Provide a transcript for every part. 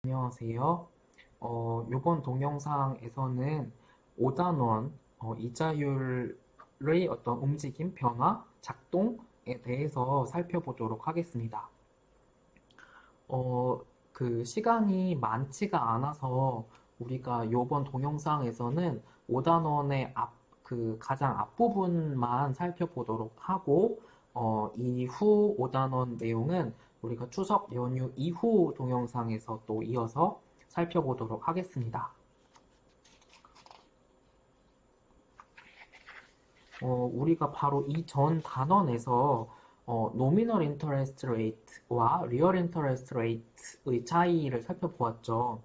안녕하세요. 이번 동영상에서는 5단원 이자율의 어떤 움직임, 변화, 작동에 대해서 살펴보도록 하겠습니다. 어, 시간이 많지가 않아서 우리가 이번 동영상에서는 5단원의 가장 앞부분만 살펴보도록 하고, 이후 5단원 내용은 우리가 추석 연휴 이후 동영상에서 또 이어서 살펴보도록 하겠습니다. 우리가 바로 이 전 단원에서 nominal interest rate와 real interest rate의 차이를 살펴보았죠.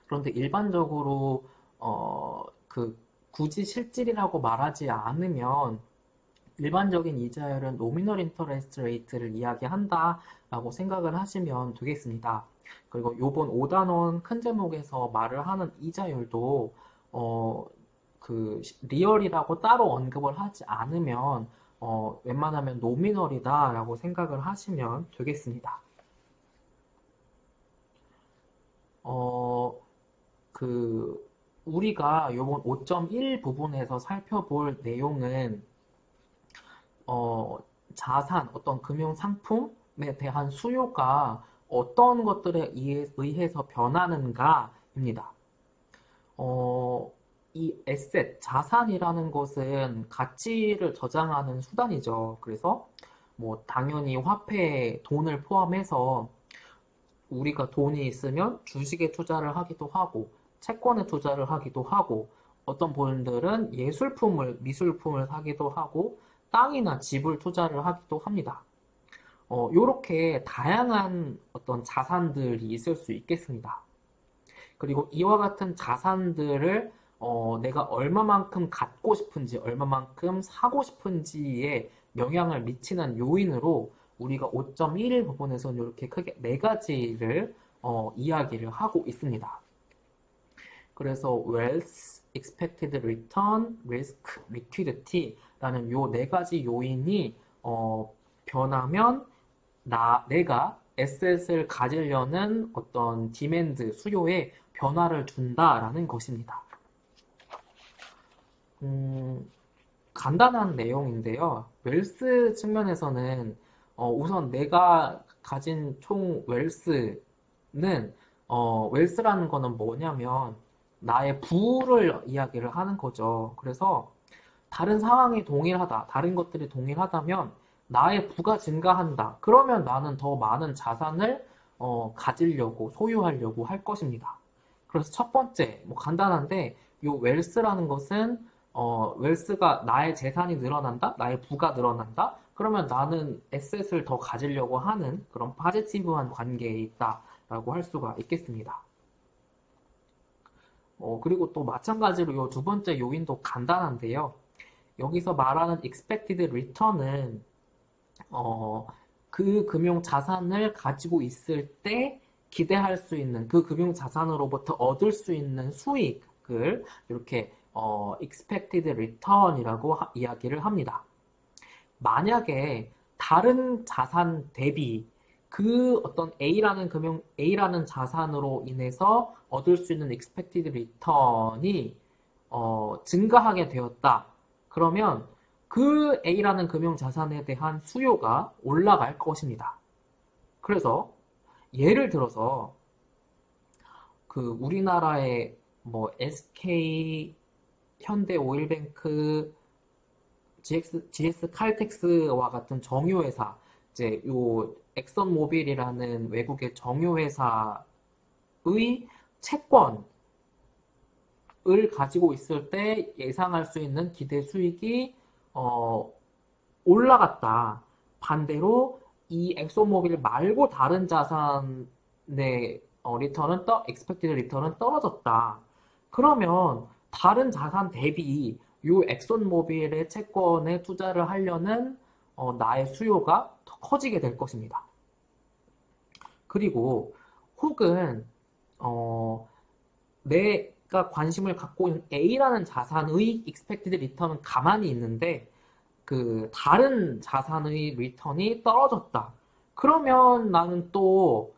그런데 일반적으로 굳이 실질이라고 말하지 않으면 일반적인 이자율은 노미널 인터레스트 레이트를 이야기한다라고 생각을 하시면 되겠습니다. 그리고 요번 5단원 큰 제목에서 말을 하는 이자율도 리얼이라고 따로 언급을 하지 않으면 웬만하면 노미널이다라고 생각을 하시면 되겠습니다. 어, 우리가 요번 5.1 부분에서 살펴볼 내용은 자산, 어떤 금융 상품에 대한 수요가 어떤 것들에 의해서 변하는가입니다. 이 에셋, 자산이라는 것은 가치를 저장하는 수단이죠. 그래서 뭐 당연히 화폐, 돈을 포함해서 우리가 돈이 있으면 주식에 투자를 하기도 하고 채권에 투자를 하기도 하고 어떤 분들은 예술품을, 미술품을 사기도 하고 땅이나 집을 투자를 하기도 합니다. 요렇게 다양한 어떤 자산들이 있을 수 있겠습니다. 그리고 이와 같은 자산들을 내가 얼마만큼 갖고 싶은지, 얼마만큼 사고 싶은지에 영향을 미치는 요인으로 우리가 5.1 부분에서는 이렇게 크게 네 가지를 이야기를 하고 있습니다. 그래서 wealth, expected return, risk, liquidity라는 요 네 가지 요인이 변하면 내가 에셋을 가지려는 어떤 디맨드, 수요에 변화를 준다라는 것입니다. 간단한 내용인데요. 웰스 측면에서는 우선 내가 가진 총 웰스는 웰스라는 거는 뭐냐면 나의 부를 이야기를 하는 거죠. 그래서 다른 상황이 동일하다, 다른 것들이 동일하다면 나의 부가 증가한다. 그러면 나는 더 많은 자산을 가지려고, 소유하려고 할 것입니다. 그래서 첫 번째, 뭐 간단한데, 요 웰스라는 것은 웰스가 나의 재산이 늘어난다, 나의 부가 늘어난다. 그러면 나는 에셋을 더 가지려고 하는 그런 파지티브한 관계에 있다라고 할 수가 있겠습니다. 그리고 또 마찬가지로 요 두 번째 요인도 간단한데요. 여기서 말하는 expected return은 그 금융 자산을 가지고 있을 때 기대할 수 있는 그 금융 자산으로부터 얻을 수 있는 수익을 이렇게 expected return이라고 이야기를 합니다. 만약에 다른 자산 대비 그 어떤 A라는 자산으로 인해서 얻을 수 있는 expected return이 증가하게 되었다. 그러면 그 A라는 금융 자산에 대한 수요가 올라갈 것입니다. 그래서 예를 들어서 우리나라의 뭐 SK, 현대오일뱅크, GS 칼텍스와 같은 정유회사, 이제 요 엑선모빌이라는 외국의 정유회사의 채권을 가지고 있을 때 예상할 수 있는 기대 수익이 올라갔다. 반대로 이 엑소모빌 말고 다른 자산의 expected return은 떨어졌다. 그러면 다른 자산 대비 이 엑소모빌의 채권에 투자를 하려는 나의 수요가 더 커지게 될 것입니다. 그리고 혹은 내가 관심을 갖고 있는 A라는 자산의 expected return은 가만히 있는데 다른 자산의 리턴이 떨어졌다. 그러면 나는 또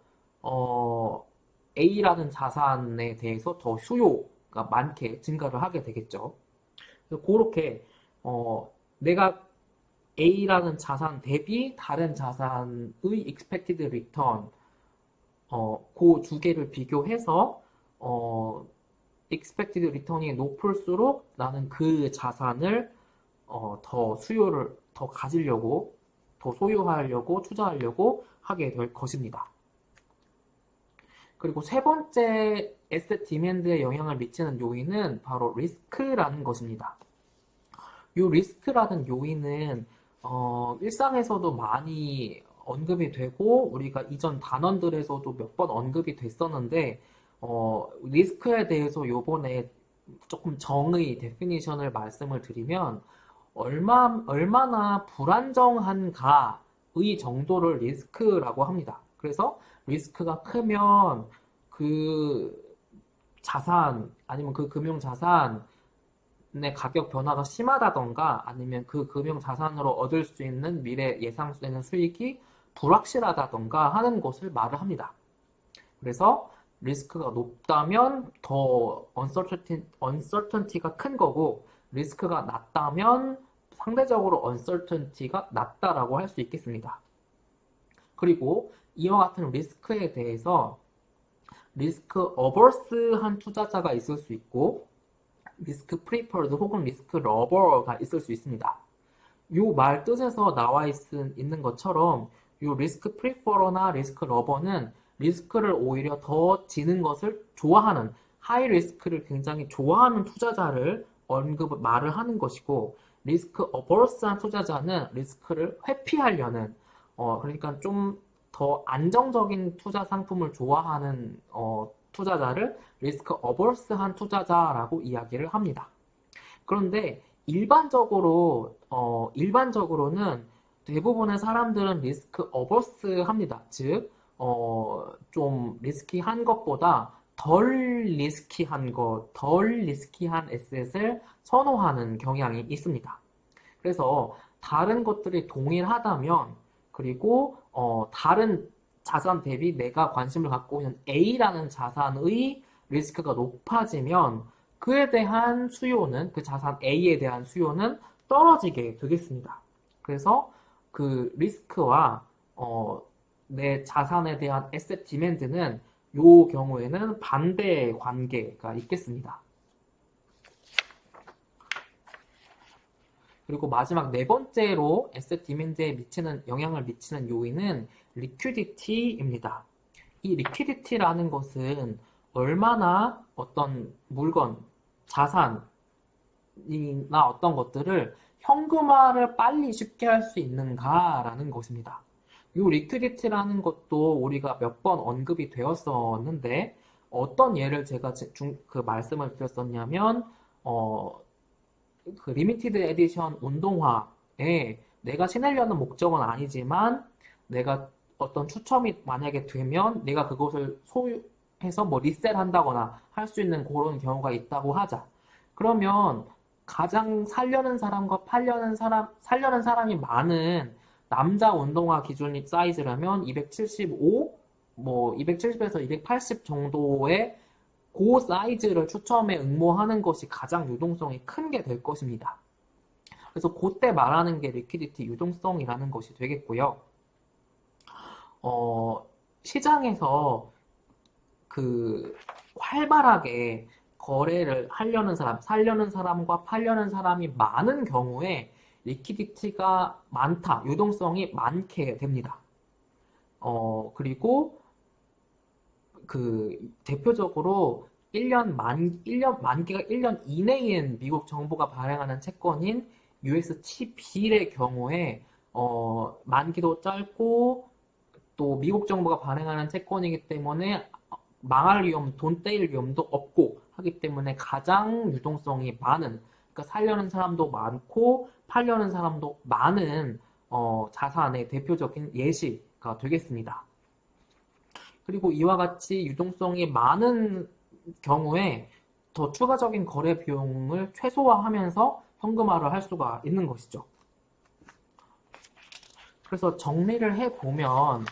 A라는 자산에 대해서 더 수요가 많게 증가를 하게 되겠죠. 그래서 그렇게 내가 A라는 자산 대비 다른 자산의 expected return 그 두 개를 비교해서 expected return이 높을수록 나는 그 자산을 더 수요를 더 가지려고 더 소유하려고 투자하려고 하게 될 것입니다. 그리고 세 번째 에셋 디맨드에 영향을 미치는 요인은 바로 리스크라는 것입니다. 이 리스크라는 요인은 일상에서도 많이 언급이 되고 우리가 이전 단원들에서도 몇 번 언급이 됐었는데 리스크에 대해서 요번에 조금 정의 데피니션을 말씀을 드리면 얼마나 불안정한가의 정도를 리스크라고 합니다. 그래서 리스크가 크면 그 자산 아니면 그 금융 자산의 가격 변화가 심하다던가 아니면 그 금융 자산으로 얻을 수 있는 미래 예상되는 수익이 불확실하다던가 하는 것을 말을 합니다. 그래서 리스크가 높다면 더 uncertainty가 큰 거고 리스크가 낮다면 상대적으로 uncertainty가 낮다라고 할 수 있겠습니다. 그리고 이와 같은 리스크에 대해서 리스크 어버스한 투자자가 있을 수 있고 리스크 프리퍼드 혹은 리스크 러버가 있을 수 있습니다. 이 말 뜻에서 나와 있는 것처럼 이 리스크 프리퍼러나 리스크 러버는 리스크를 오히려 더 지는 것을 좋아하는 하이 리스크를 굉장히 좋아하는 투자자를 말을 하는 것이고 리스크 어버스한 투자자는 리스크를 회피하려는 그러니까 좀 더 안정적인 투자 상품을 좋아하는 투자자를 리스크 어버스한 투자자라고 이야기를 합니다. 그런데 일반적으로는 대부분의 사람들은 리스크 어버스합니다. 즉, 좀 리스키한 것보다 덜 리스키한 에셋을 선호하는 경향이 있습니다. 그래서 다른 것들이 동일하다면 그리고 다른 자산 대비 내가 관심을 갖고 있는 A라는 자산의 리스크가 높아지면 그에 대한 수요는 그 자산 A에 대한 수요는 떨어지게 되겠습니다. 그래서 그 리스크와 내 자산에 대한 에셋 디맨드는 이 경우에는 반대 관계가 있겠습니다. 그리고 마지막 네 번째로 에셋 디맨드에 영향을 미치는 요인은 리퀴디티입니다. 이 리퀴디티라는 것은 얼마나 어떤 물건, 자산이나 어떤 것들을 현금화를 빨리 쉽게 할 수 있는가라는 것입니다. 이 리퀴디티라는 것도 우리가 몇 번 언급이 되었었는데 어떤 예를 제가 그 말씀을 드렸었냐면 그 리미티드 에디션 운동화에 내가 신으려는 목적은 아니지만 내가 어떤 추첨이 만약에 되면 내가 그것을 소유해서 뭐 리셀한다거나 할 수 있는 그런 경우가 있다고 하자. 그러면 가장 살려는 사람과 살려는 사람이 많은 남자 운동화 기준 사이즈라면 275, 뭐 270에서 280 정도의 그 사이즈를 추첨에 응모하는 것이 가장 유동성이 큰 게 될 것입니다. 그래서 그때 말하는 게 리퀴디티 유동성이라는 것이 되겠고요. 시장에서 그 활발하게 거래를 하려는 사람, 살려는 사람과 팔려는 사람이 많은 경우에 리퀴디티가 많다, 유동성이 많게 됩니다. 그리고 그 대표적으로 1년 만기가 1년 이내인 미국 정부가 발행하는 채권인 US T-빌의 경우에 만기도 짧고 또 미국 정부가 발행하는 채권이기 때문에 망할 위험, 돈 떼일 위험도 없고 하기 때문에 가장 유동성이 많은, 그러니까 살려는 사람도 많고 팔려는 사람도 많은 자산의 대표적인 예시가 되겠습니다. 그리고 이와 같이 유동성이 많은 경우에 더 추가적인 거래 비용을 최소화하면서 현금화를 할 수가 있는 것이죠. 그래서 정리를 해보면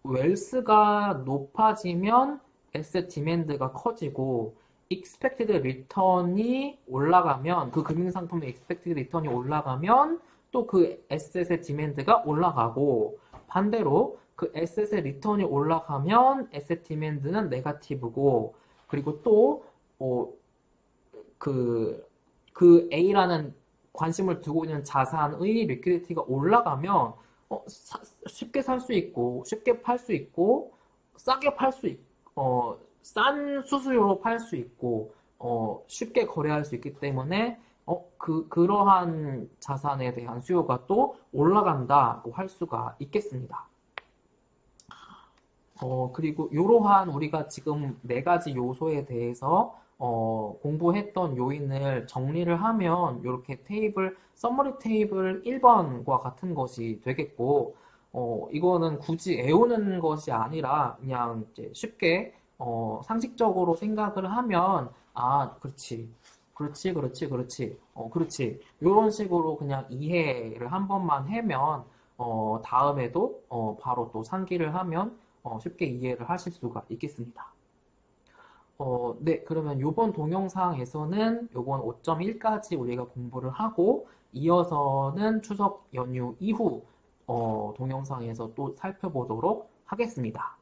웰스가 높아지면 에셋 디맨드가 커지고 expected return이 올라가면 그 금융상품의 expected return이 올라가면 또 그 에셋의 디맨드가 올라가고 반대로 그 에셋의 리턴이 올라가면 에셋 디맨드는 네거티브고 그리고 또 그 A라는 관심을 두고 있는 자산의 리퀴디티가 올라가면 쉽게 살 수 있고 쉽게 팔 수 있고 싸게 팔 수 있고 싼 수수료로 팔 수 있고 쉽게 거래할 수 있기 때문에 그러한 자산에 대한 수요가 또 올라간다고 할 수가 있겠습니다. 그리고 이러한 우리가 지금 네 가지 요소에 대해서 공부했던 요인을 정리를 하면 이렇게 서머리 테이블 1번과 같은 것이 되겠고, 이거는 굳이 외우는 것이 아니라 그냥 이제 쉽게 상식적으로 생각을 하면 그렇지. 그렇지, 그렇지, 그렇지. 그렇지. 이런 식으로 그냥 이해를 한 번만 하면 다음에도 바로 또 상기를 하면 쉽게 이해를 하실 수가 있겠습니다. 네, 그러면 이번 동영상에서는 이번 5.1까지 우리가 공부를 하고 이어서는 추석 연휴 이후 동영상에서 또 살펴보도록 하겠습니다.